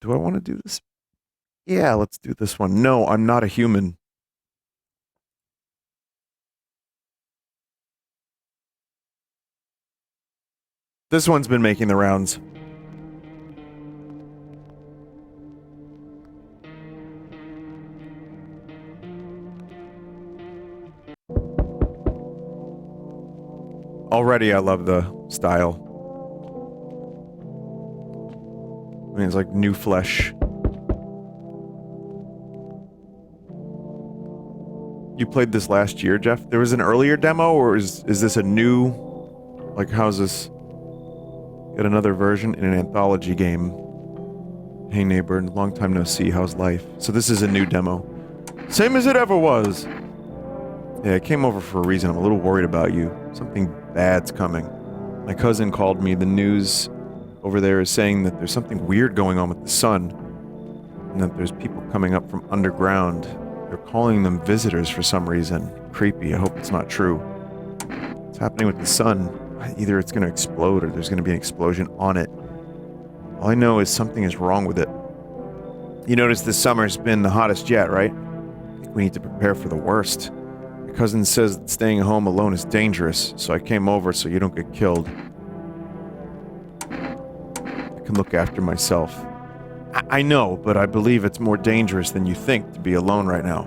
Do I want to do this? Yeah, let's do this one. No, I'm not a human. This one's been making the rounds. Already, I love the style. I mean, it's like new flesh. You played this last year, Jeff? There was an earlier demo, or is this a new... Like, how's this... Get another version in an anthology game. Hey neighbor, long time no see, how's life? So this is a new demo. Same as it ever was! Yeah, I came over for a reason. I'm a little worried about you. Something bad's coming. My cousin called me. The news over there is saying that there's something weird going on with the sun. And that there's people coming up from underground. They're calling them visitors for some reason. Creepy, I hope it's not true. What's happening with the sun? Either it's going to explode or there's going to be an explosion on it. All I know is something is wrong with it. You notice this summer's been the hottest yet, right? I think we need to prepare for the worst. My cousin says that staying home alone is dangerous, so I came over so you don't get killed. I can look after myself. I know, but I believe it's more dangerous than you think to be alone right now.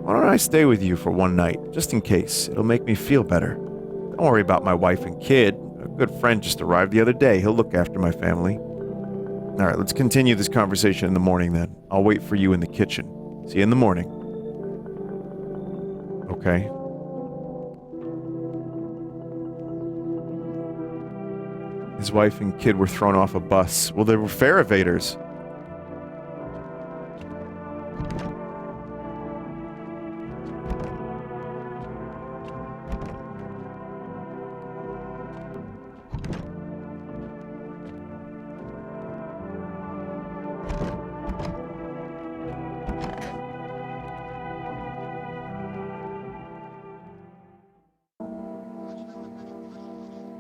Why don't I stay with you for one night, just in case? It'll make me feel better. Don't worry about my wife and kid. A good friend just arrived the other day. He'll look after my family. All right, let's continue this conversation in the morning then. I'll wait for you in the kitchen. See you in the morning. Okay. His wife and kid were thrown off a bus. Well, they were fare evaders.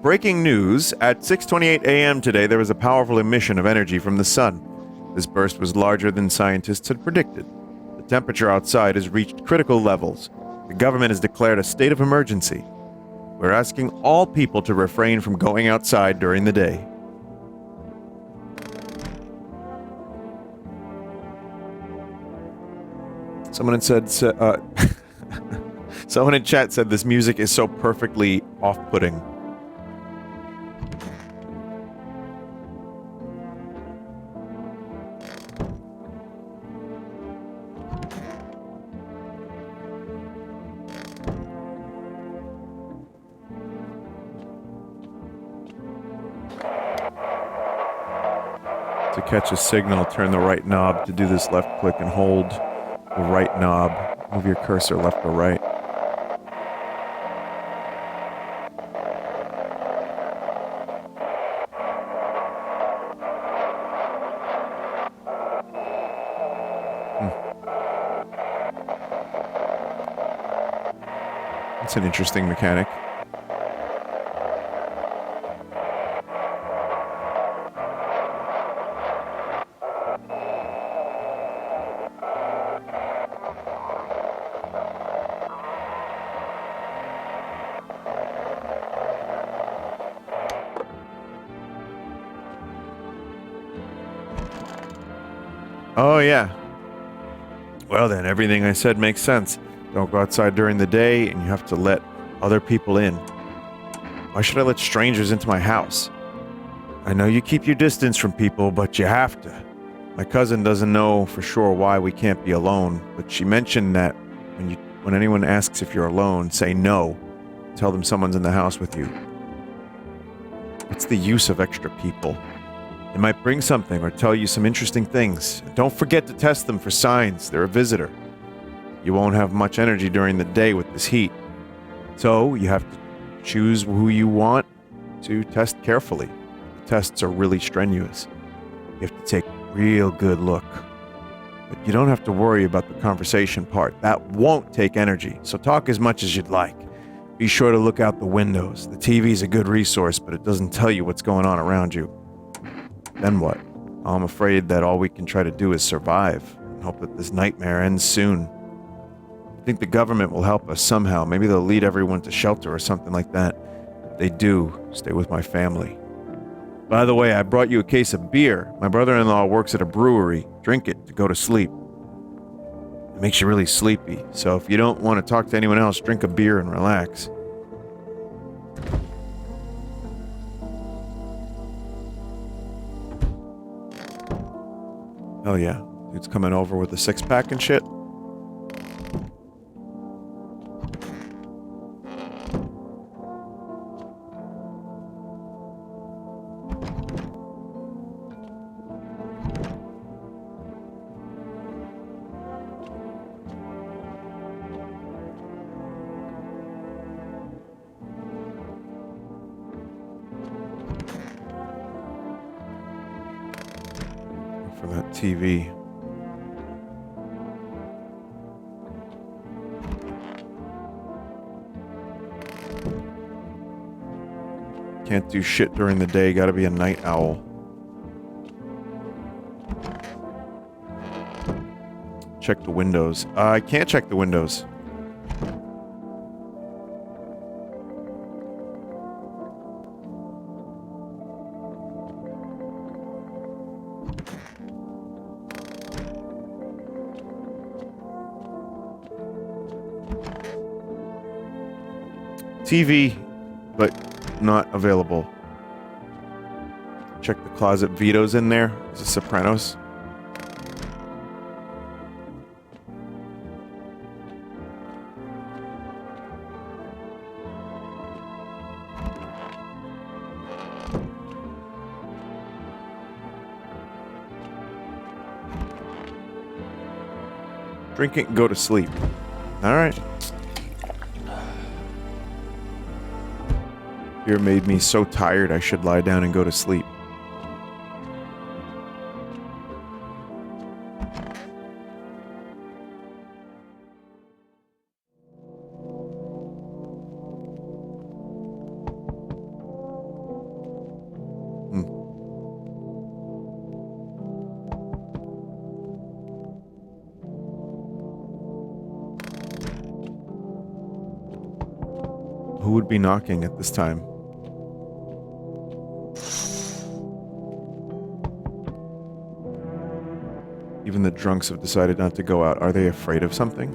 Breaking news, at 6:28 a.m. today, there was a powerful emission of energy from the sun. This burst was larger than scientists had predicted. The temperature outside has reached critical levels. The government has declared a state of emergency. We're asking all people to refrain from going outside during the day. Someone had said, someone in chat said this music is so perfectly off-putting. To catch a signal, turn the right knob. To do this, left click and hold the right knob. Move your cursor left or right. That's an interesting mechanic. Oh, yeah. Well then, everything I said makes sense. Don't go outside during the day, and you have to let other people in. Why should I let strangers into my house? I know you keep your distance from people, but you have to. My cousin doesn't know for sure why we can't be alone, but she mentioned that when anyone asks if you're alone, say no. Tell them someone's in the house with you. What's the use of extra people? They might bring something or tell you some interesting things. Don't forget to test them for signs. They're a visitor. You won't have much energy during the day with this heat. So you have to choose who you want to test carefully. The tests are really strenuous. You have to take a real good look. But you don't have to worry about the conversation part. That won't take energy, so talk as much as you'd like. Be sure to look out the windows. The TV's a good resource, but it doesn't tell you what's going on around you. Then what? I'm afraid that all we can try to do is survive and hope that this nightmare ends soon. I think the government will help us somehow. Maybe they'll lead everyone to shelter or something like that. If they do, stay with my family. By the way, I brought you a case of beer. My brother-in-law works at a brewery. Drink it to go to sleep. It makes you really sleepy, so if you don't want to talk to anyone else, drink a beer and relax. Oh yeah, dude's coming over with a six-pack and shit. For that TV. Can't do shit during the day, gotta be a night owl. Check the windows. I can't check the windows. TV, but not available. Check the closet. Vito's in there. Is it Sopranos? Drink it and go to sleep. All right. Beer made me so tired I should lie down and go to sleep. Who would be knocking at this time? Even the drunks have decided not to go out. Are they afraid of something?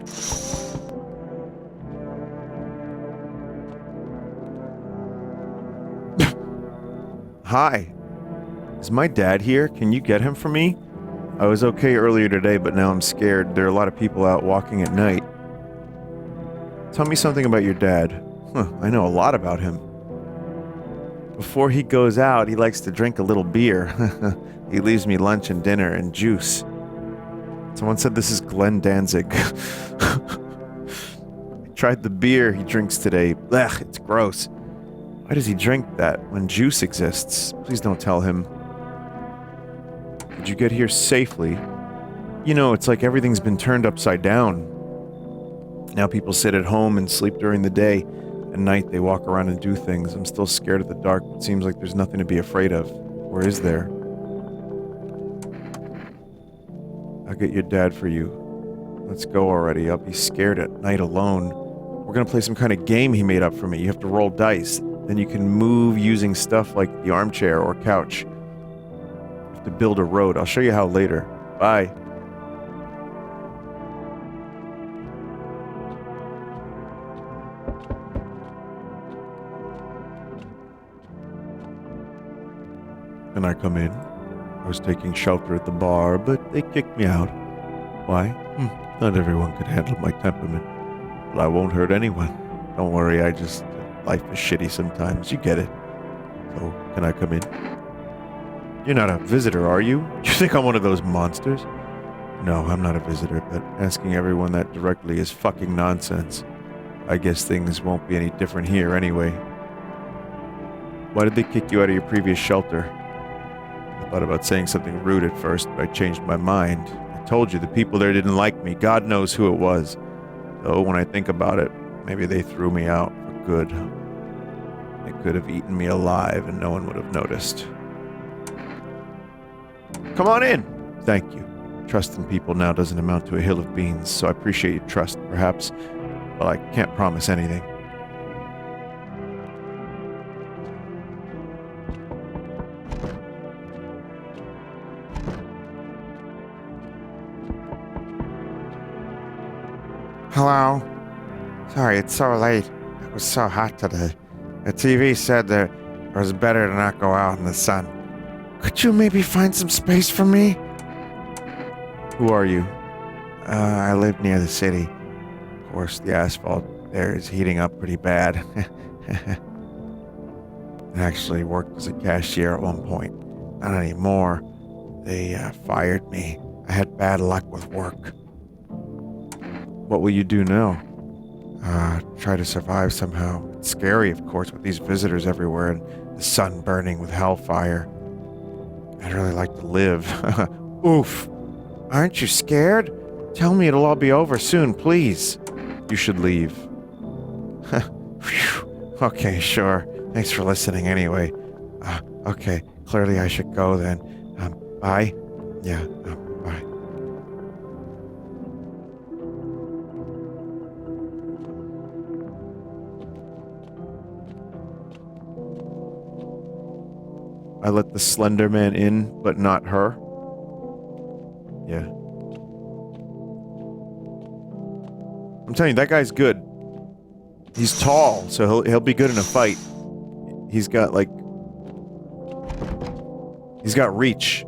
Hi. Is my dad here? Can you get him for me? I was okay earlier today, but now I'm scared. There are a lot of people out walking at night. Tell me something about your dad. I know a lot about him. Before he goes out, he likes to drink a little beer. He leaves me lunch and dinner and juice. Someone said this is Glenn Danzig. I tried the beer he drinks today. Blech, it's gross. Why does he drink that when juice exists? Please don't tell him. Did you get here safely? You know, it's like everything's been turned upside down. Now people sit at home and sleep during the day. At night they walk around and do things. I'm still scared of the dark, but it seems like there's nothing to be afraid of. Or is there? I'll get your dad for you. Let's go already. I'll be scared at night alone. We're gonna play some kind of game he made up for me. You have to roll dice. Then you can move using stuff like the armchair or couch. You have to build a road. I'll show you how later. Bye. Can I come in? I was taking shelter at the bar, but they kicked me out. Why? Not everyone could handle my temperament. But I won't hurt anyone. Don't worry, life is shitty sometimes, you get it. So, can I come in? You're not a visitor, are you? You think I'm one of those monsters? No, I'm not a visitor, but asking everyone that directly is fucking nonsense. I guess things won't be any different here anyway. Why did they kick you out of your previous shelter? I thought about saying something rude at first, but I changed my mind. I told you the people there didn't like me. God knows who it was. Though when I think about it, maybe they threw me out for good. They could have eaten me alive and no one would have noticed. Come on in. Thank you. Trust in people now doesn't amount to a hill of beans, so I appreciate your trust, perhaps. Well, I can't promise anything. Hello? Sorry, it's so late. It was so hot today. The TV said that it was better to not go out in the sun. Could you maybe find some space for me? Who are you? I live near the city. Of course, the asphalt there is heating up pretty bad. I actually worked as a cashier at one point. Not anymore. They fired me. I had bad luck with work. What will you do now? Try to survive somehow. It's scary, of course, with these visitors everywhere and the sun burning with hellfire. I'd really like to live. Oof. Aren't you scared? Tell me it'll all be over soon, please. You should leave. Okay, sure. Thanks for listening anyway. Okay, clearly I should go then. Bye? Yeah, bye. I let the Slender Man in, but not her. Yeah. I'm telling you, that guy's good. He's tall, so he'll be good in a fight. He's got reach.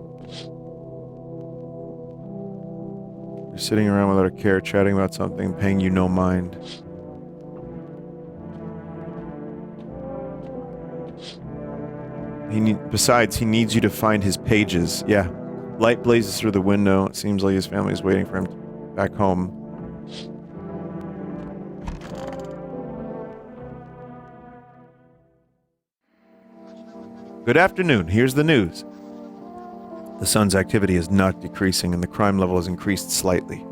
You're sitting around without a care, chatting about something, paying you no mind. Besides, he needs you to find his pages. Yeah. Light blazes through the window. It seems like his family is waiting for him back home. Good afternoon. Here's the news. The sun's activity is not decreasing and the crime level has increased slightly.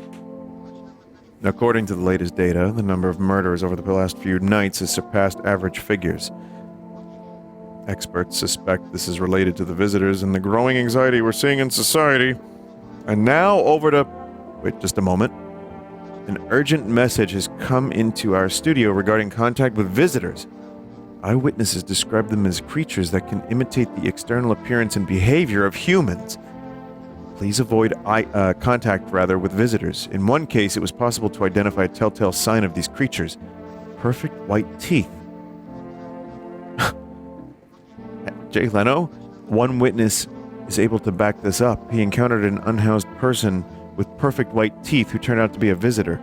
According to the latest data, the number of murders over the last few nights has surpassed average figures. Experts suspect this is related to the visitors and the growing anxiety we're seeing in society. And now over to... Wait just a moment. An urgent message has come into our studio regarding contact with visitors. Eyewitnesses describe them as creatures that can imitate the external appearance and behavior of humans. Please avoid contact with visitors. In one case, it was possible to identify a telltale sign of these creatures. Perfect white teeth. Jay Leno, one witness is able to back this up. He encountered an unhoused person with perfect white teeth who turned out to be a visitor.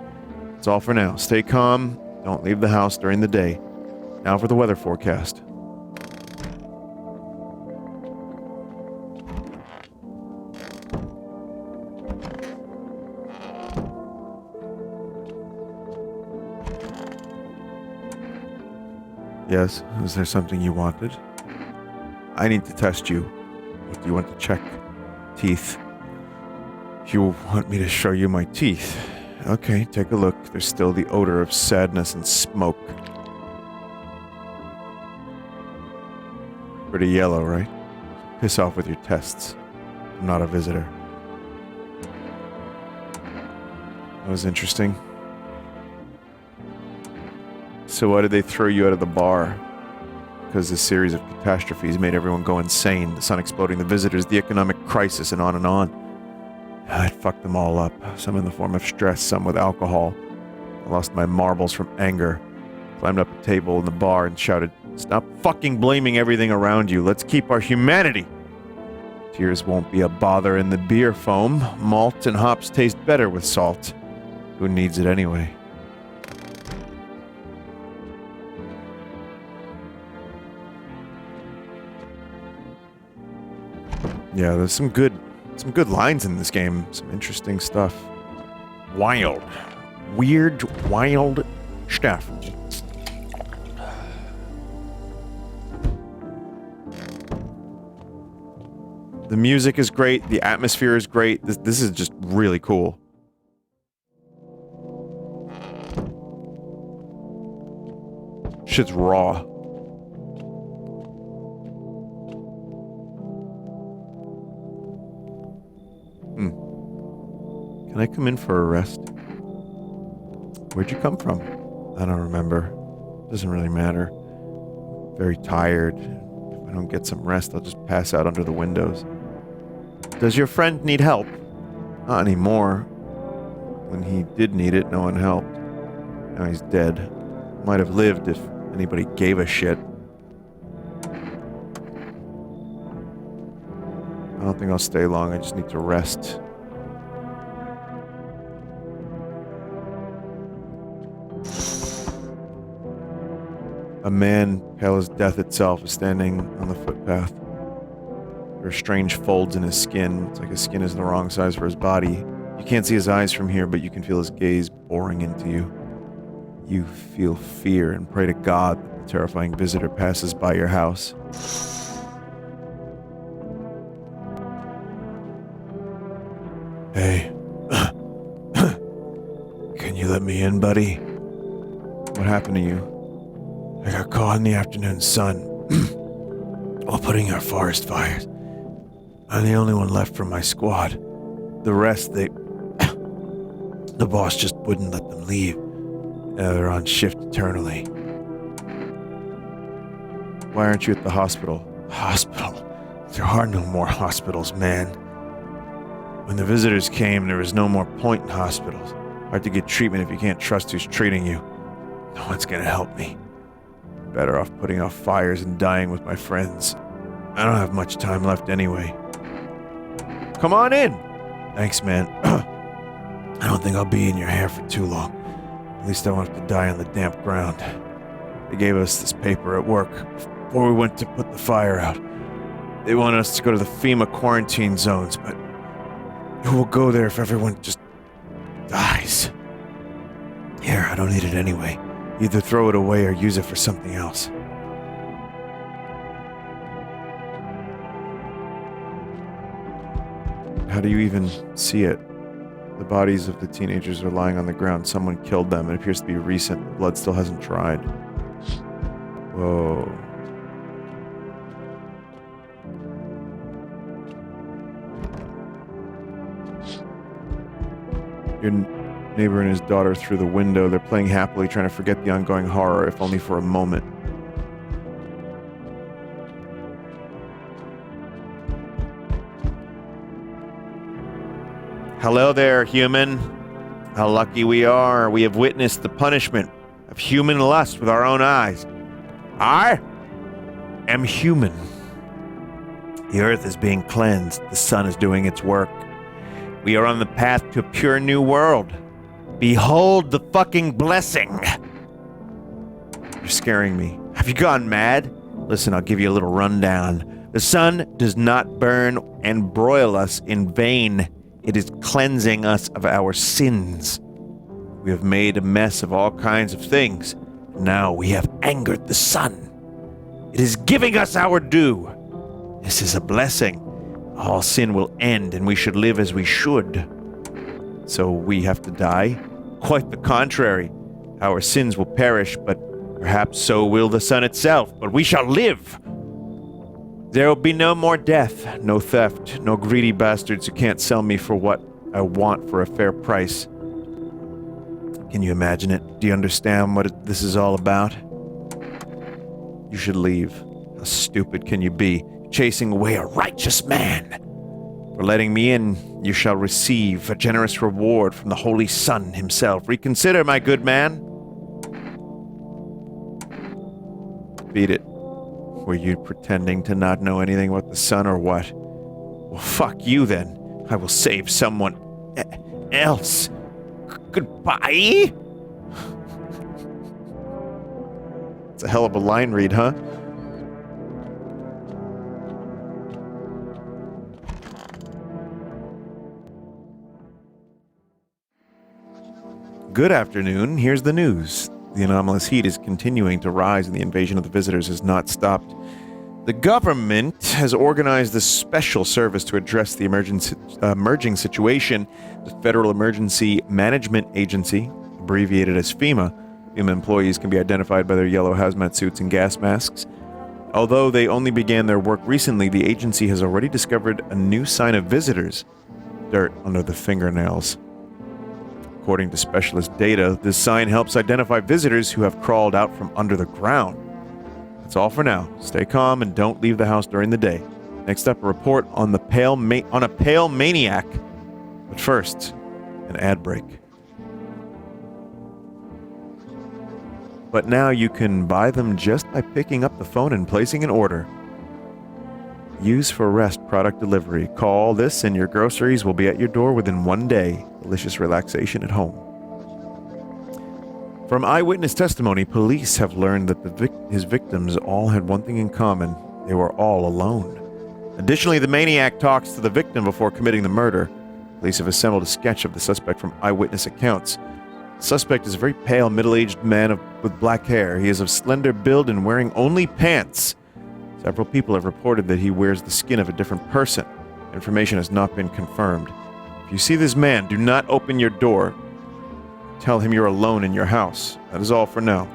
That's all for now. Stay calm. Don't leave the house during the day. Now for the weather forecast. Yes, is there something you wanted? I need to test you. What do you want to check? Teeth. You want me to show you my teeth? Okay, take a look. There's still the odor of sadness and smoke. Pretty yellow, right? Piss off with your tests. I'm not a visitor. That was interesting. So why did they throw you out of the bar? Because this series of catastrophes made everyone go insane. The sun exploding, the visitors, the economic crisis, and on and on. It fucked them all up. Some in the form of stress, some with alcohol. I lost my marbles from anger. Climbed up a table in the bar and shouted, "Stop fucking blaming everything around you. Let's keep our humanity." Tears won't be a bother in the beer foam. Malt and hops taste better with salt. Who needs it anyway? Yeah, there's some good lines in this game. Some interesting stuff. Wild. Weird, wild stuff. The music is great. The atmosphere is great. This is just really cool. Shit's raw. Can I come in for a rest? Where'd you come from? I don't remember. Doesn't really matter. Very tired. If I don't get some rest, I'll just pass out under the windows. Does your friend need help? Not anymore. When he did need it, no one helped. Now he's dead. Might have lived if anybody gave a shit. I don't think I'll stay long. I just need to rest. A man, pale as death itself, is standing on the footpath. There are strange folds in his skin. It's like his skin is the wrong size for his body. You can't see his eyes from here, but you can feel his gaze boring into you. You feel fear and pray to God that the terrifying visitor passes by your house. Hey. Can you let me in, buddy? What happened to you? I got caught in the afternoon sun while putting out forest fires. I'm the only one left from my squad. The rest, the boss just wouldn't let them leave. They're on shift eternally. Why aren't you at the hospital? Hospital? There are no more hospitals, man. When the visitors came, there was no more point in hospitals. Hard to get treatment if you can't trust who's treating you. No one's gonna help me. Better off putting out fires and dying with my friends. I don't have much time left anyway. Come on in! Thanks, man. I don't think I'll be in your hair for too long. At least I won't have to die on the damp ground. They gave us this paper at work before we went to put the fire out. They wanted us to go to the FEMA quarantine zones, but who will go there if everyone just dies? Here, I don't need it anyway. Either throw it away or use it for something else. How do you even see it? The bodies of the teenagers are lying on the ground. Someone killed them. It appears to be recent. The blood still hasn't dried. Whoa. Your neighbor and his daughter through the window. They're playing happily, trying to forget the ongoing horror, if only for a moment. Hello there, human. How lucky we are. We have witnessed the punishment of human lust with our own eyes. I am human. The earth is being cleansed. The sun is doing its work. We are on the path to a pure new world. Behold the fucking blessing. You're scaring me. Have you gone mad? Listen, I'll give you a little rundown. The sun does not burn and broil us in vain. It is cleansing us of our sins. We have made a mess of all kinds of things. Now we have angered the sun. It is giving us our due. This is a blessing. All sin will end and we should live as we should. So we have to die? Quite the contrary. Our sins will perish, but perhaps so will the sun itself. But we shall live. There will be no more death, no theft, no greedy bastards who can't sell me for what I want for a fair price. Can you imagine it? Do you understand what this is all about? You should leave. How stupid can you be? Chasing away a righteous man. For letting me in, you shall receive a generous reward from the Holy Sun himself. Reconsider, my good man. Beat it. Were you pretending to not know anything about the sun or what? Well, fuck you then. I will save someone else. Goodbye? It's a hell of a line read, huh? Good afternoon. Here's the news. The anomalous heat is continuing to rise and the invasion of the visitors has not stopped. The government has organized a special service to address the emerging situation. The Federal Emergency Management Agency, abbreviated as FEMA. FEMA employees can be identified by their yellow hazmat suits and gas masks. Although they only began their work recently, the agency has already discovered a new sign of visitors. dirt under the fingernails. According to specialist data, this sign helps identify visitors who have crawled out from under the ground. That's all for now. Stay calm and don't leave the house during the day. Next up, a report on a pale maniac. But first, an ad break. But now you can buy them just by picking up the phone and placing an order. Use for rest product delivery. Call this and your groceries will be at your door within 1 day. Delicious relaxation at home. From eyewitness testimony, police have learned that his victims all had one thing in common. They were all alone. Additionally, the maniac talks to the victim before committing the murder. Police have assembled a sketch of the suspect from eyewitness accounts. The suspect is a very pale, middle-aged man with black hair. He is of slender build and wearing only pants. Several people have reported that he wears the skin of a different person. Information has not been confirmed. If you see this man, do not open your door. Tell him you're alone in your house. That is all for now.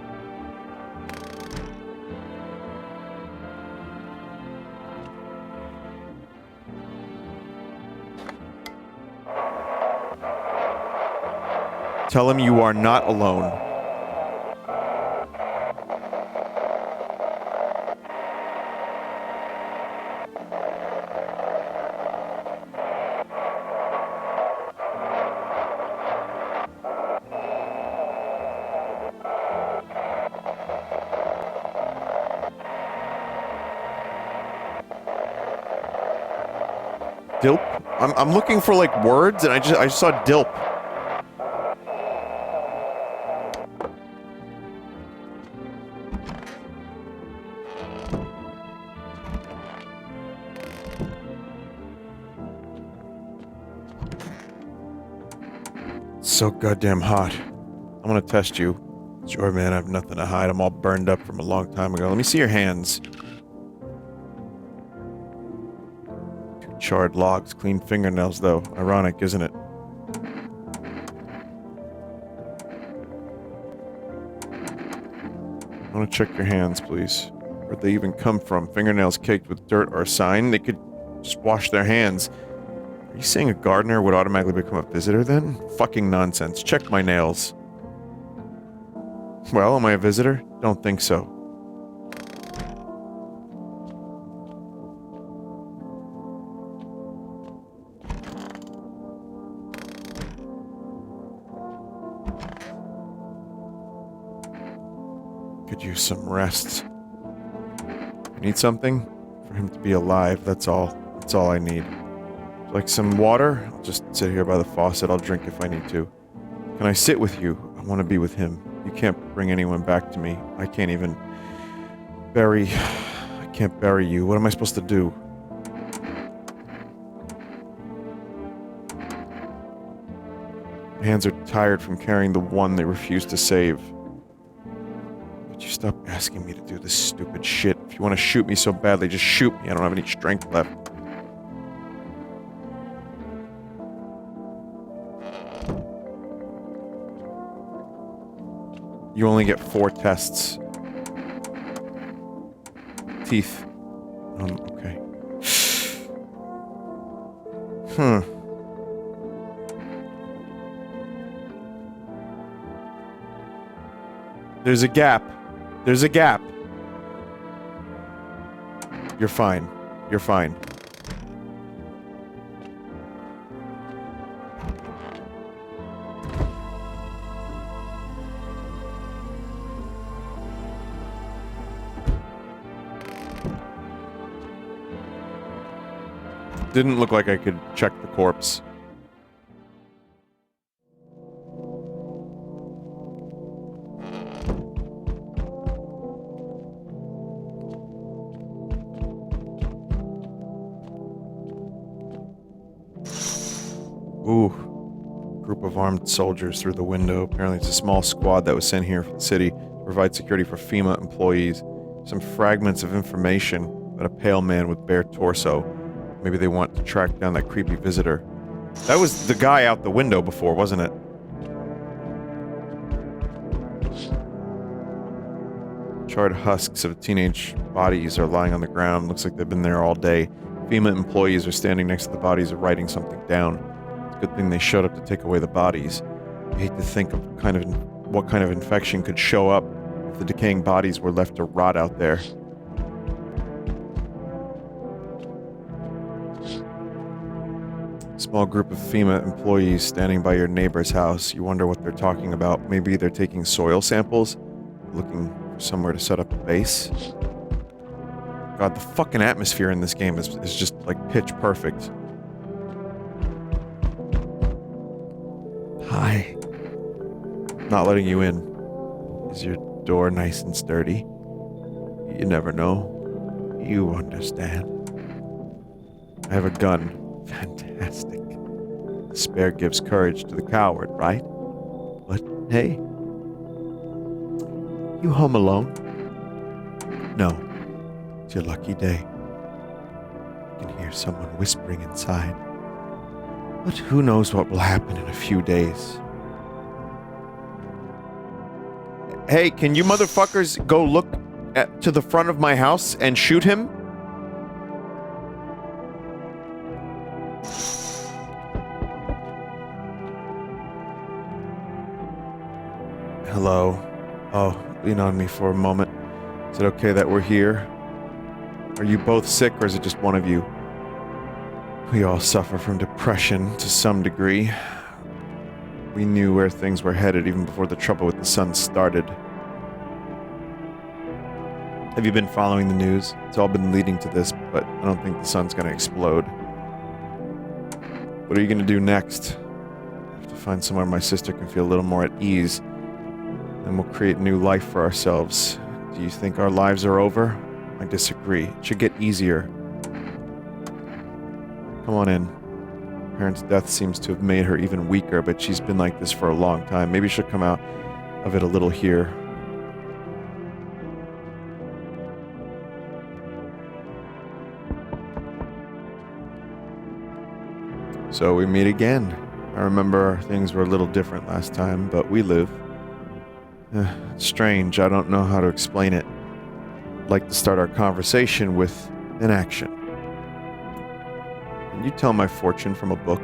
Tell him you are not alone. Dilp? I'm looking for like words and I just saw dilp. So goddamn hot. I'm gonna test you. Sure, man, I have nothing to hide. I'm all burned up from a long time ago. Let me see your hands. 2 charred logs, clean fingernails, though. Ironic, isn't it? I want to check your hands, please. Where'd they even come from? Fingernails caked with dirt are a sign? They could just wash their hands. Are you saying a gardener would automatically become a visitor then? Fucking nonsense. Check my nails. Well, am I a visitor? Don't think so. Could use some rest. I need something? For him to be alive, that's all. That's all I need. Like some water? I'll just sit here by the faucet. I'll drink if I need to. Can I sit with you? I want to be with him. You can't bring anyone back to me. I can't even bury... I can't bury you. What am I supposed to do? My hands are tired from carrying the one they refuse to save. Could you stop asking me to do this stupid shit? If you want to shoot me so badly, just shoot me. I don't have any strength left. You only get 4 tests. Teeth. Okay. There's a gap. There's a gap. You're fine. You're fine. Didn't look like I could check the corpse. Ooh. Group of armed soldiers through the window. Apparently it's a small squad that was sent here from the city to provide security for FEMA employees. Some fragments of information about a pale man with bare torso. Maybe they want to track down that creepy visitor. That was the guy out the window before, wasn't it? Charred husks of teenage bodies are lying on the ground. Looks like they've been there all day. FEMA employees are standing next to the bodies writing something down. Good thing they showed up to take away the bodies. I hate to think of what kind of infection could show up if the decaying bodies were left to rot out there. Small group of FEMA employees standing by your neighbor's house. You wonder what they're talking about. Maybe they're taking soil samples, looking for somewhere to set up a base. God, the fucking atmosphere in this game is just like pitch perfect. Hi. Not letting you in. Is your door nice and sturdy? You never know. You understand. I have a gun. Fantastic. Despair gives courage to the coward, right? But hey. You home alone? No. It's your lucky day. I can hear someone whispering inside. But who knows what will happen in a few days. Hey, can you motherfuckers go look to the front of my house and shoot him? Hello. Oh, lean on me for a moment. Is it okay that we're here? Are you both sick, or is it just one of you? We all suffer from depression to some degree. We knew where things were headed even before the trouble with the sun started. Have you been following the news? It's all been leading to this, but I don't think the sun's gonna explode. What are you gonna do next? I have to find somewhere my sister can feel a little more at ease. Then we'll create new life for ourselves. Do you think our lives are over? I disagree. It should get easier. Come on in. Parents' death seems to have made her even weaker, but she's been like this for a long time. Maybe she'll come out of it a little here. So we meet again. I remember things were a little different last time, but we live. It's strange. I don't know how to explain it. I'd like to start our conversation with an action. Can you tell my fortune from a book?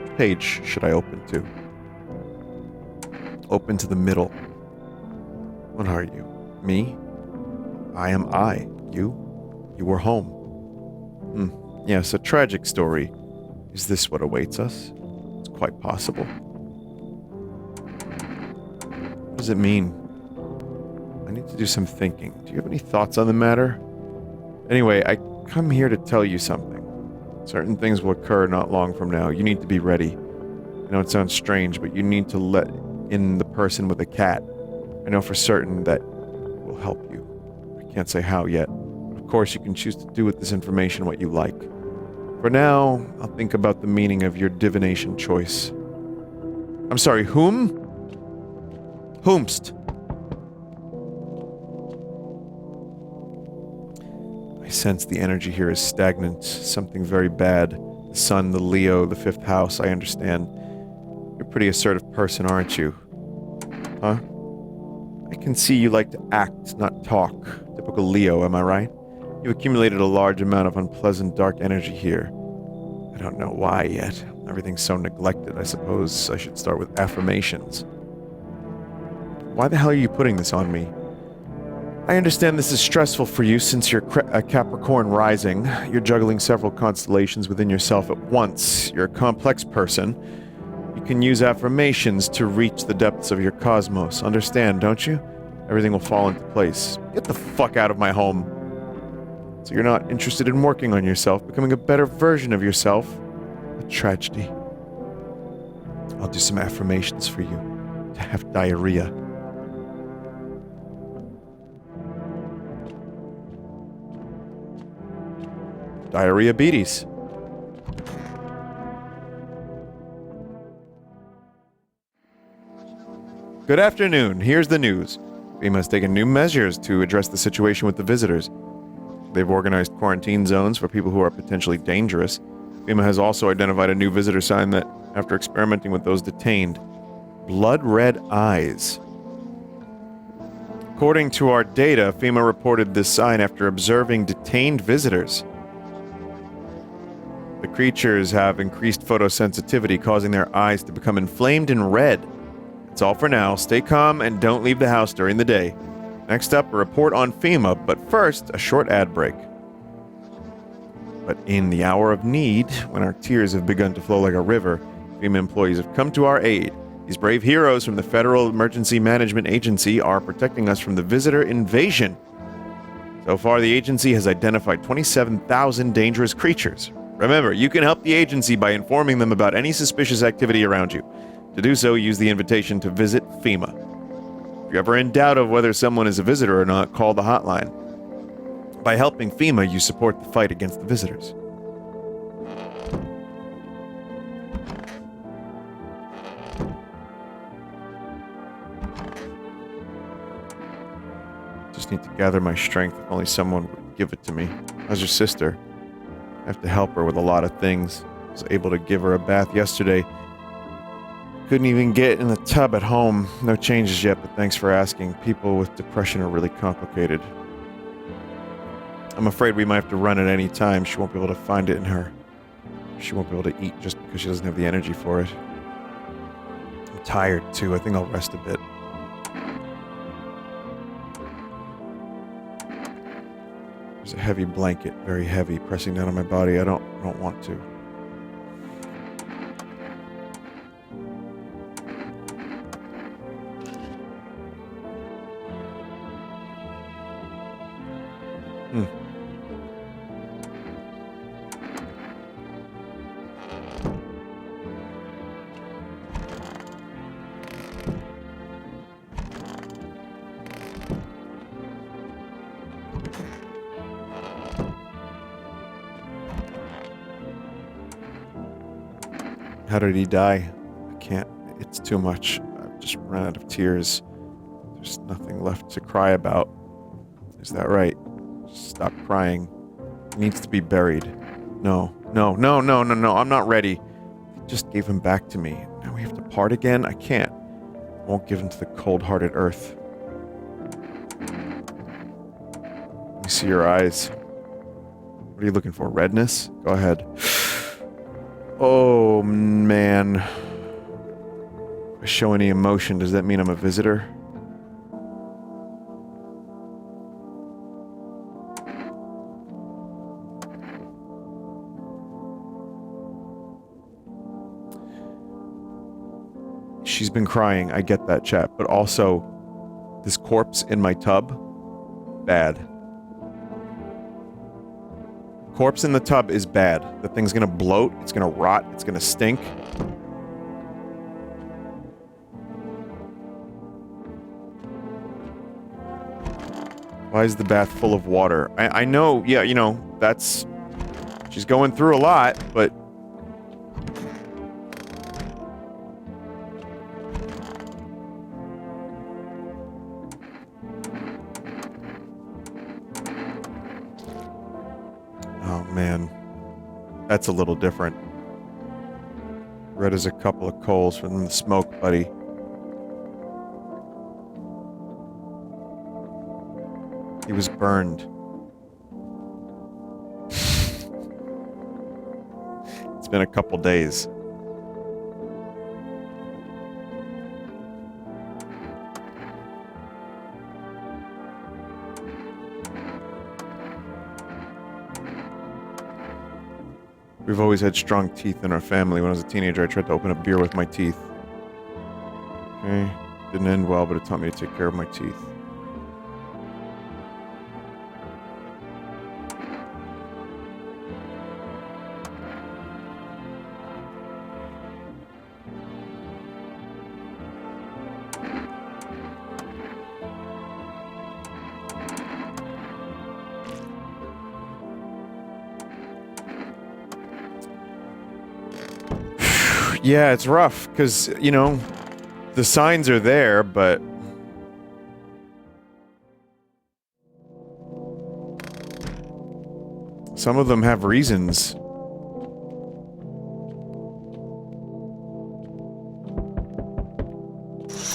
Which page should I open to? Open to the middle. What are you? Me? I am I. You? You were home. Yes, a tragic story. Is this what awaits us? It's quite possible. What does it mean? I need to do some thinking. Do you have any thoughts on the matter? Anyway, I come here to tell you something. Certain things will occur not long from now. You need to be ready. I know it sounds strange, but you need to let in the person with a cat. I know for certain that will help you. I can't say how yet. But of course, you can choose to do with this information what you like. For now, I'll think about the meaning of your divination choice. I'm sorry, whom? Whomst? I sense the energy here is stagnant. Something very bad. The sun, the Leo, the fifth house, I understand. You're a pretty assertive person, aren't you? Huh? I can see you like to act, not talk. Typical Leo, am I right? You've accumulated a large amount of unpleasant dark energy here. I don't know why yet. Everything's so neglected. I suppose I should start with affirmations. Why the hell are you putting this on me? I understand this is stressful for you since you're a Capricorn rising. You're juggling several constellations within yourself at once. You're a complex person. You can use affirmations to reach the depths of your cosmos. Understand, don't you? Everything will fall into place. Get the fuck out of my home. So you're not interested in working on yourself, becoming a better version of yourself? A tragedy. I'll do some affirmations for you. To have diarrhea. Diarrhea-beaties. Good afternoon. Here's the news. FEMA has taken new measures to address the situation with the visitors. They've organized quarantine zones for people who are potentially dangerous. FEMA has also identified a new visitor sign that, after experimenting with those detained, blood red eyes. According to our data, FEMA reported this sign after observing detained visitors. The creatures have increased photosensitivity, causing their eyes to become inflamed and red. That's all for now. Stay calm and don't leave the house during the day. Next up, a report on FEMA, but first, a short ad break. But in the hour of need, when our tears have begun to flow like a river, FEMA employees have come to our aid. These brave heroes from the Federal Emergency Management Agency are protecting us from the visitor invasion. So far, the agency has identified 27,000 dangerous creatures. Remember, you can help the agency by informing them about any suspicious activity around you. To do so, use the invitation to visit FEMA. If you're ever in doubt of whether someone is a visitor or not, call the hotline. By helping FEMA, you support the fight against the visitors. Just need to gather my strength. If only someone would give it to me. How's your sister? I have to help her with a lot of things. I was able to give her a bath yesterday. Couldn't even get in the tub at home. No changes yet, but thanks for asking. People with depression are really complicated. I'm afraid we might have to run at any time. She won't be able to find it in her. She won't be able to eat just because she doesn't have the energy for it. I'm tired, too. I think I'll rest a bit. There's a heavy blanket, very heavy, pressing down on my body. I don't want to. How did he die? I can't. It's too much. I've just run out of tears. There's nothing left to cry about. Is that right? Just stop crying. He needs to be buried. No. I'm not ready. They just gave him back to me. Now we have to part again? I can't. I won't give him to the cold-hearted earth. Let me see your eyes. What are you looking for? Redness? Go ahead. Oh, man. If I show any emotion, does that mean I'm a visitor? She's been crying, I get that, chat. But also, this corpse in my tub, bad. Corpse in the tub is bad. The thing's gonna bloat, it's gonna rot, it's gonna stink. Why is the bath full of water? I know, yeah, you know, that's... She's going through a lot, but... Oh, man. That's a little different. Red as a couple of coals from the smoke, buddy. He was burned. It's been a couple days. We've always had strong teeth in our family. When I was a teenager, I tried to open a beer with my teeth. Okay. Didn't end well, but it taught me to take care of my teeth. Yeah, it's rough, because, you know, the signs are there, but... some of them have reasons.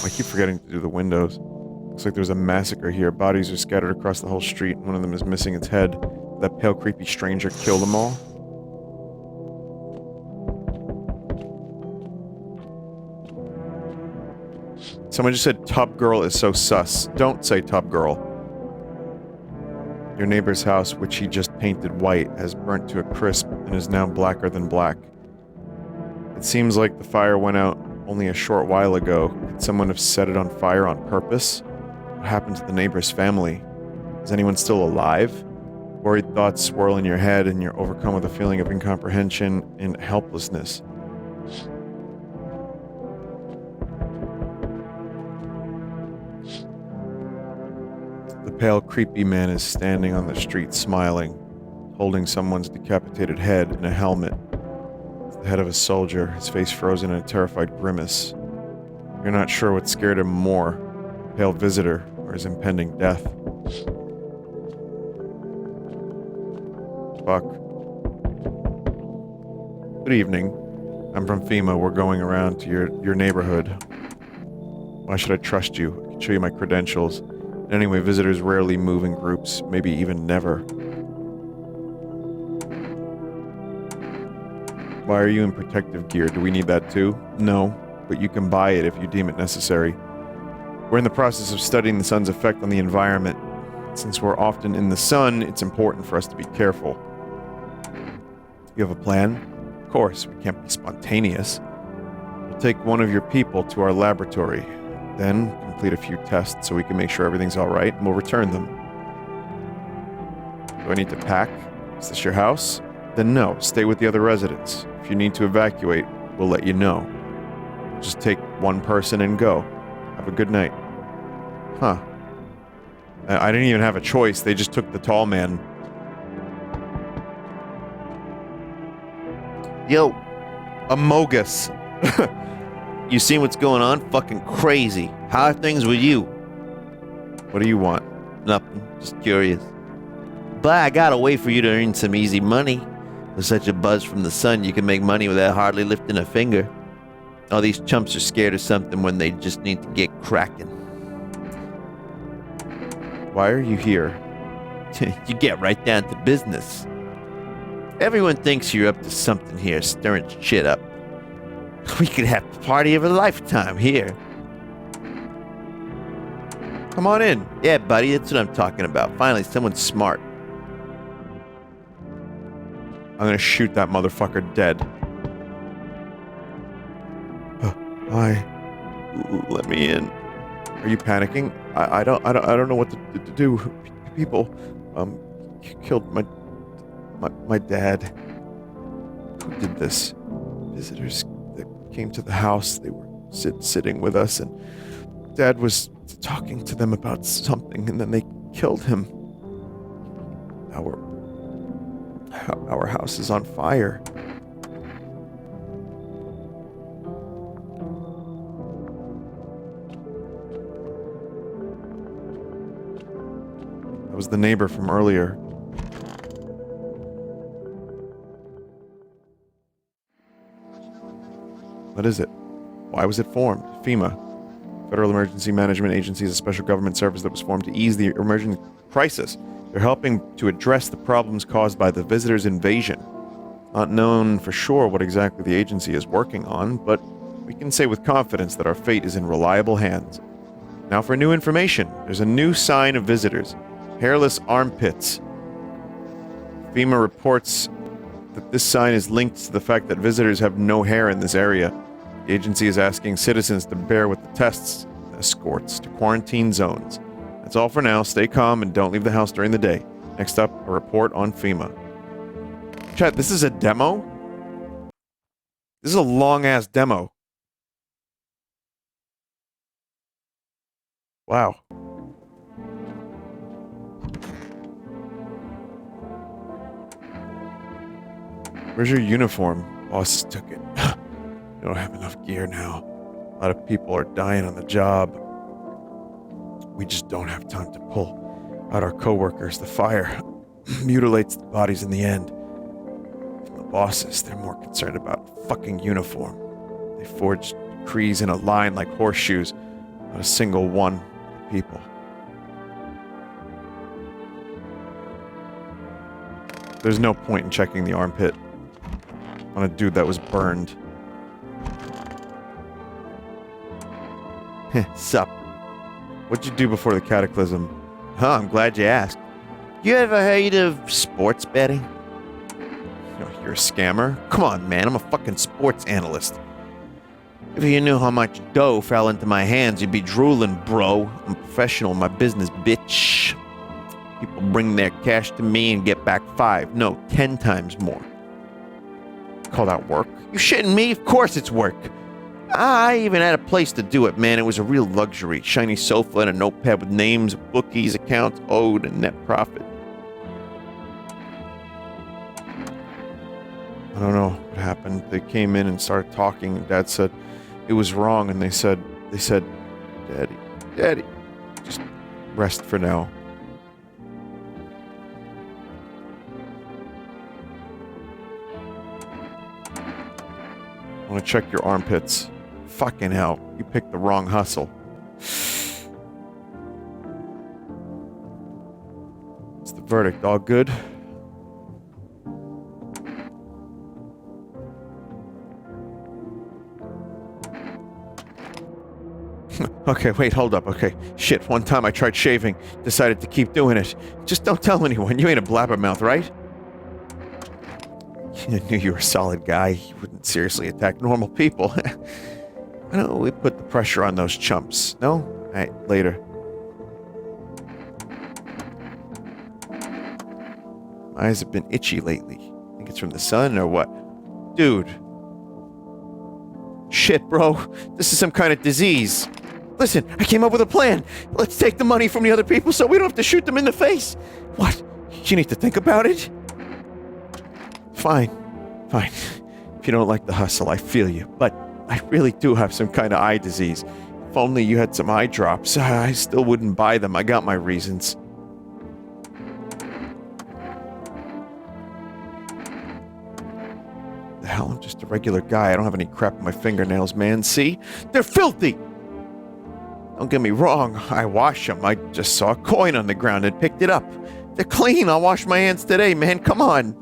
I keep forgetting to do the windows. Looks like there's a massacre here. Bodies are scattered across the whole street. One of them is missing its head. That pale, creepy stranger killed them all. Someone just said tub girl is so sus. Don't say tub girl. Your neighbor's house, which he just painted white, has burnt to a crisp and is now blacker than black. It seems like the fire went out only a short while ago. Could someone have set it on fire on purpose? What happened to the neighbor's family? Is anyone still alive? Worried thoughts swirl in your head and you're overcome with a feeling of incomprehension and helplessness. The pale, creepy man is standing on the street smiling, holding someone's decapitated head in a helmet. It's the head of a soldier, his face frozen in a terrified grimace. You're not sure what scared him more, the pale visitor or his impending death. Fuck. Good evening. I'm from FEMA. We're going around to your neighborhood. Why should I trust you? I can show you my credentials. Anyway, visitors rarely move in groups, maybe even never. Why are you in protective gear? Do we need that too? No, but you can buy it if you deem it necessary. We're in the process of studying the sun's effect on the environment. Since we're often in the sun, it's important for us to be careful. You have a plan? Of course, we can't be spontaneous. We'll take one of your people to our laboratory. Then, complete a few tests so we can make sure everything's alright, and we'll return them. Do I need to pack? Is this your house? Then no, stay with the other residents. If you need to evacuate, we'll let you know. Just take one person and go. Have a good night. Huh. I didn't even have a choice, they just took the tall man. Yo, Amogus. you seen what's going on? Fucking crazy. How are things with you? What do you want? Nothing. Just curious. But I got a way for you to earn some easy money. With such a buzz from the sun, you can make money without hardly lifting a finger. All these chumps are scared of something when they just need to get cracking. Why are you here? You get right down to business. Everyone thinks you're up to something here, stirring shit up. We could have the party of a lifetime here. Come on in. Yeah, buddy, that's what I'm talking about. Finally, someone smart. I'm gonna shoot that motherfucker dead. Hi. Let me in. Are you panicking? I don't know what to do. People killed my dad. Who did this? Visitors that came to the house. They were sitting with us, and Dad was talking to them about something, and then they killed him. Our house is on fire. That was the neighbor from earlier. What is it? Why was it formed? FEMA. Federal Emergency Management Agency is a special government service that was formed to ease the emerging crisis. They're helping to address the problems caused by the visitors' invasion. Not known for sure what exactly the agency is working on, but we can say with confidence that our fate is in reliable hands. Now for new information, there's a new sign of visitors. Hairless armpits. FEMA reports that this sign is linked to the fact that visitors have no hair in this area. The agency is asking citizens to bear with the tests and escorts to quarantine zones. That's all for now. Stay calm and don't leave the house during the day. Next up, a report on FEMA. Chat, this is a demo? This is a long-ass demo. Wow. Where's your uniform? Boss took it. You don't have enough gear now. A lot of people are dying on the job. We just don't have time to pull out our co-workers. The fire mutilates the bodies in the end. The bosses, they're more concerned about fucking uniform. They forge decrees in a line like horseshoes. Not a single one of people. There's no point in checking the armpit on a dude that was burned. Sup? What'd you do before the cataclysm? Huh, I'm glad you asked. You ever heard of sports betting? You're a scammer? Come on, man, I'm a fucking sports analyst. If you knew how much dough fell into my hands, you'd be drooling, bro. I'm a professional in my business, bitch. People bring their cash to me and get back 5, no, 10 times more. Call that work? You shitting me? Of course it's work. I even had a place to do it, man. It was a real luxury. Shiny sofa and a notepad with names, bookies, accounts owed, and net profit. I don't know what happened. They came in and started talking. Dad said it was wrong, and they said, Daddy, just rest for now. I want to check your armpits. Fucking hell, you picked the wrong hustle. What's the verdict? All good? Okay, wait, hold up. Okay, shit, one time I tried shaving, decided to keep doing it. Just don't tell anyone, you ain't a blabbermouth, right? I knew you were a solid guy. You wouldn't seriously attack normal people. I know we put the pressure on those chumps. No? Alright, later. My eyes have been itchy lately. Think it's from the sun or what? Dude. Shit, bro. This is some kind of disease. Listen, I came up with a plan. Let's take the money from the other people so we don't have to shoot them in the face. What? You need to think about it? Fine. If you don't like the hustle, I feel you. But I really do have some kind of eye disease. If only you had some eye drops, I still wouldn't buy them. I got my reasons. The hell? I'm just a regular guy. I don't have any crap on my fingernails, man. See? They're filthy! Don't get me wrong. I wash them. I just saw a coin on the ground and picked it up. They're clean. I'll wash my hands today, man. Come on.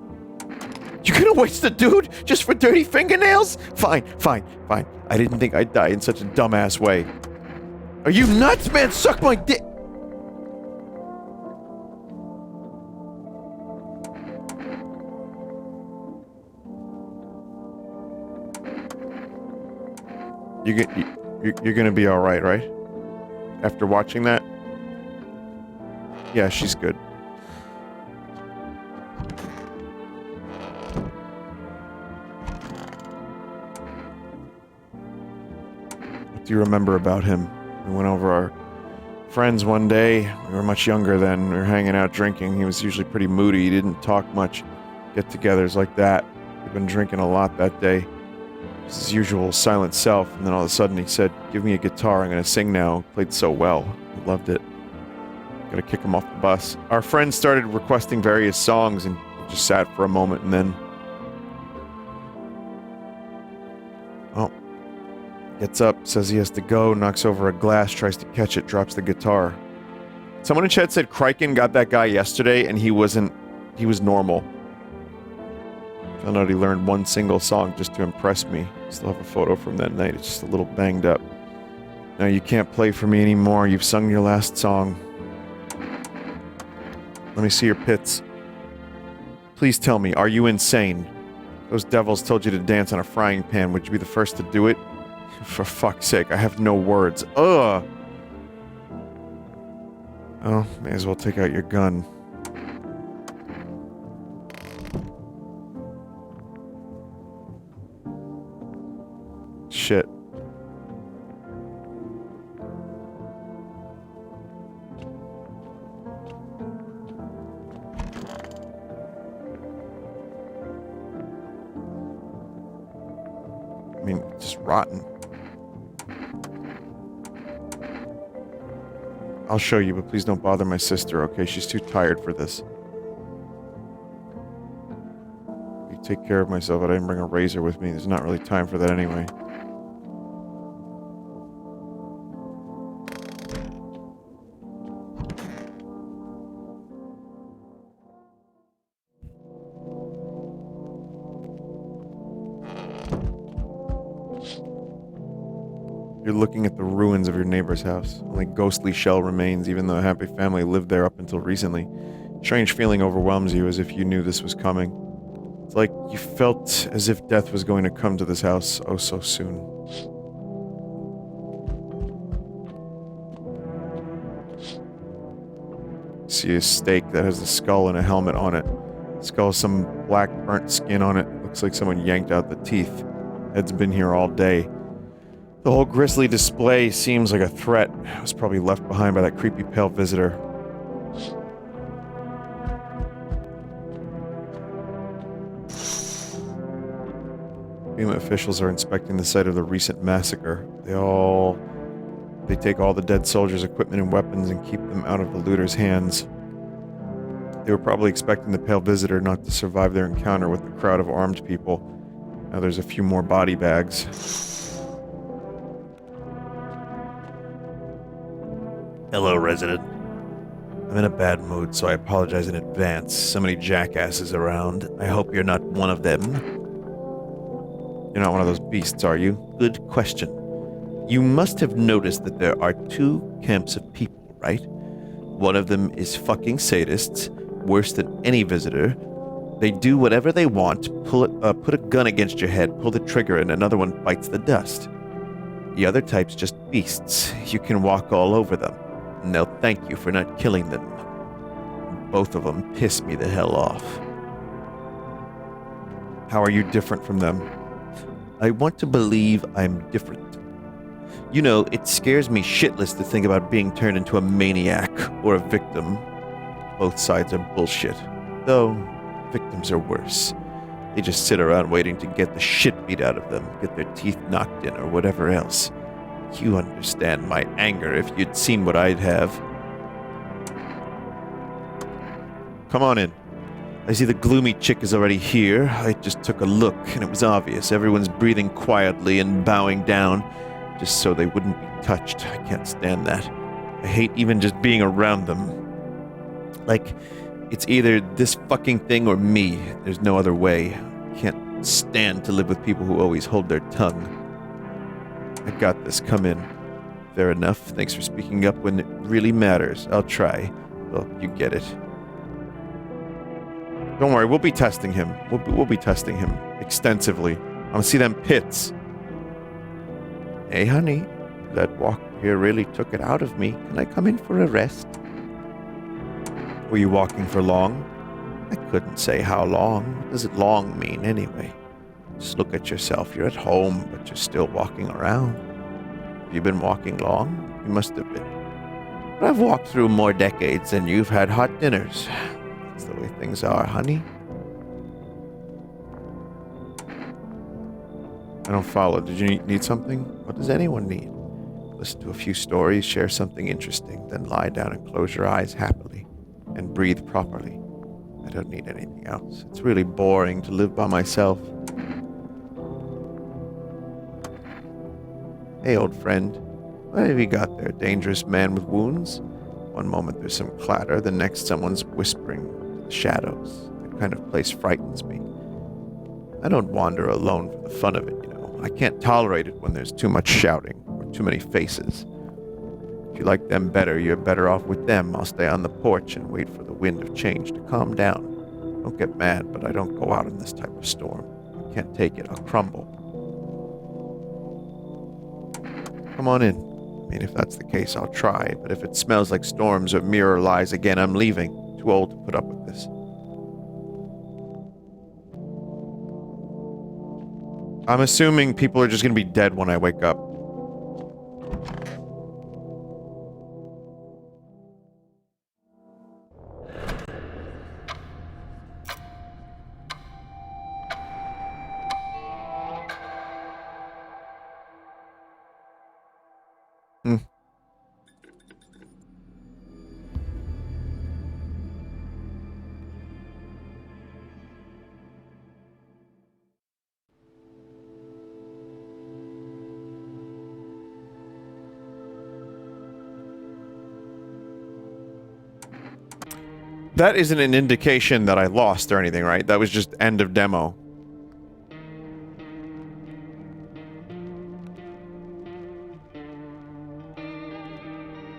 You gonna waste a dude just for dirty fingernails? Fine. I didn't think I'd die in such a dumbass way. Are you nuts, man? Suck my dick! You're gonna be alright, right? After watching that? Yeah, she's good. What do you remember about him? We went over our friends one day. We were much younger then. We were hanging out drinking. He was usually pretty moody. He didn't talk much. Get-togethers like that. We'd been drinking a lot that day. His usual silent self, and then all of a sudden he said, "Give me a guitar, I'm gonna sing now." Played so well. I loved it. Gotta kick him off the bus. Our friends started requesting various songs, and we just sat for a moment, and then... Oh. Gets up, says he has to go, knocks over a glass, tries to catch it, drops the guitar. Someone in chat said Criken got that guy yesterday, and he was normal. Found out he learned one single song just to impress me. Still have a photo from that night. It's just a little banged up. Now you can't play for me anymore. You've sung your last song. Let me see your pits. Please tell me, are you insane? Those devils told you to dance on a frying pan. Would you be the first to do it? For fuck's sake, I have no words. Ugh! Oh, may as well take out your gun. Shit. I mean, just rotten. I'll show you, but please don't bother my sister, okay? She's too tired for this. You take care of myself, but I didn't bring a razor with me. There's not really time for that anyway. You're looking at the ruins of your neighbor's house. Only ghostly shell remains, even though a happy family lived there up until recently. Strange feeling overwhelms you as if you knew this was coming. It's like you felt as if death was going to come to this house oh so soon. See a stake that has a skull and a helmet on it. The skull has some black burnt skin on it. Looks like someone yanked out the teeth. Head's been here all day. The whole grisly display seems like a threat. It was probably left behind by that creepy pale visitor. FEMA officials are inspecting the site of the recent massacre. They take all the dead soldiers' equipment and weapons and keep them out of the looters' hands. They were probably expecting the pale visitor not to survive their encounter with the crowd of armed people. Now there's a few more body bags. Hello, resident. I'm in a bad mood, so I apologize in advance. So many jackasses around. I hope you're not one of them. You're not one of those beasts, are you? Good question. You must have noticed that there are two camps of people, right? One of them is fucking sadists, worse than any visitor. They do whatever they want, put a gun against your head, pull the trigger, and another one bites the dust. The other type's just beasts. You can walk all over them, and they'll thank you for not killing them. Both of them piss me the hell off. How are you different from them? I want to believe I'm different. You know, it scares me shitless to think about being turned into a maniac or a victim. Both sides are bullshit. Though, victims are worse. They just sit around waiting to get the shit beat out of them, get their teeth knocked in, or whatever else. You understand my anger if you'd seen what I'd have. Come on in. I see the gloomy chick is already here. I just took a look, and it was obvious. Everyone's breathing quietly and bowing down, just so they wouldn't be touched. I can't stand that. I hate even just being around them. Like, it's either this fucking thing or me. There's no other way. I can't stand to live with people who always hold their tongue. I got this. Come in. Fair enough. Thanks for speaking up when it really matters. I'll try. Well, you get it. Don't worry, we'll be testing him. We'll be testing him extensively. I want to see them pits. Hey, honey. That walk here really took it out of me. Can I come in for a rest? Were you walking for long? I couldn't say how long. What does it long mean, anyway? Just look at yourself. You're at home, but you're still walking around. Have you been walking long? You must have been. But I've walked through more decades than you've had hot dinners. That's the way things are, honey. I don't follow. Did you need something? What does anyone need? Listen to a few stories, share something interesting, then lie down and close your eyes happily. And breathe properly. I don't need anything else. It's really boring to live by myself. Hey, old friend. What have you got there? Dangerous man with wounds? One moment there's some clatter, the next someone's whispering to the shadows. That kind of place frightens me. I don't wander alone for the fun of it, you know. I can't tolerate it when there's too much shouting or too many faces. If you like them better, you're better off with them. I'll stay on the porch and wait for the wind of change to calm down. Don't get mad, but I don't go out in this type of storm. I can't take it. I'll crumble. Come on in. I mean, if that's the case, I'll try. But if it smells like storms or mirror lies again, I'm leaving. Too old to put up with this. I'm assuming people are just going to be dead when I wake up. That isn't an indication that I lost or anything, right? That was just end of demo.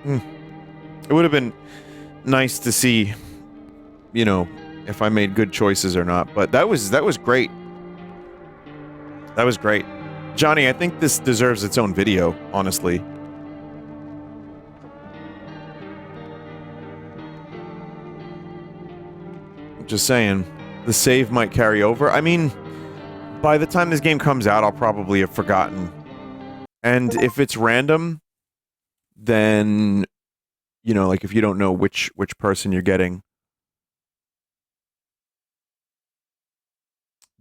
It would have been nice to see, you know, if I made good choices or not. But that was great. That was great. Johnny, I think this deserves its own video, honestly. Just saying. The save might carry over. I mean, by the time this game comes out, I'll probably have forgotten. And if it's random, then, you know, like if you don't know which person you're getting,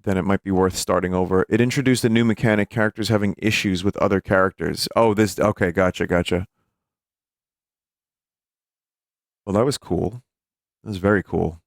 then it might be worth starting over. It introduced a new mechanic, characters having issues with other characters. Oh, this, okay, gotcha. Well, that was cool. That was very cool.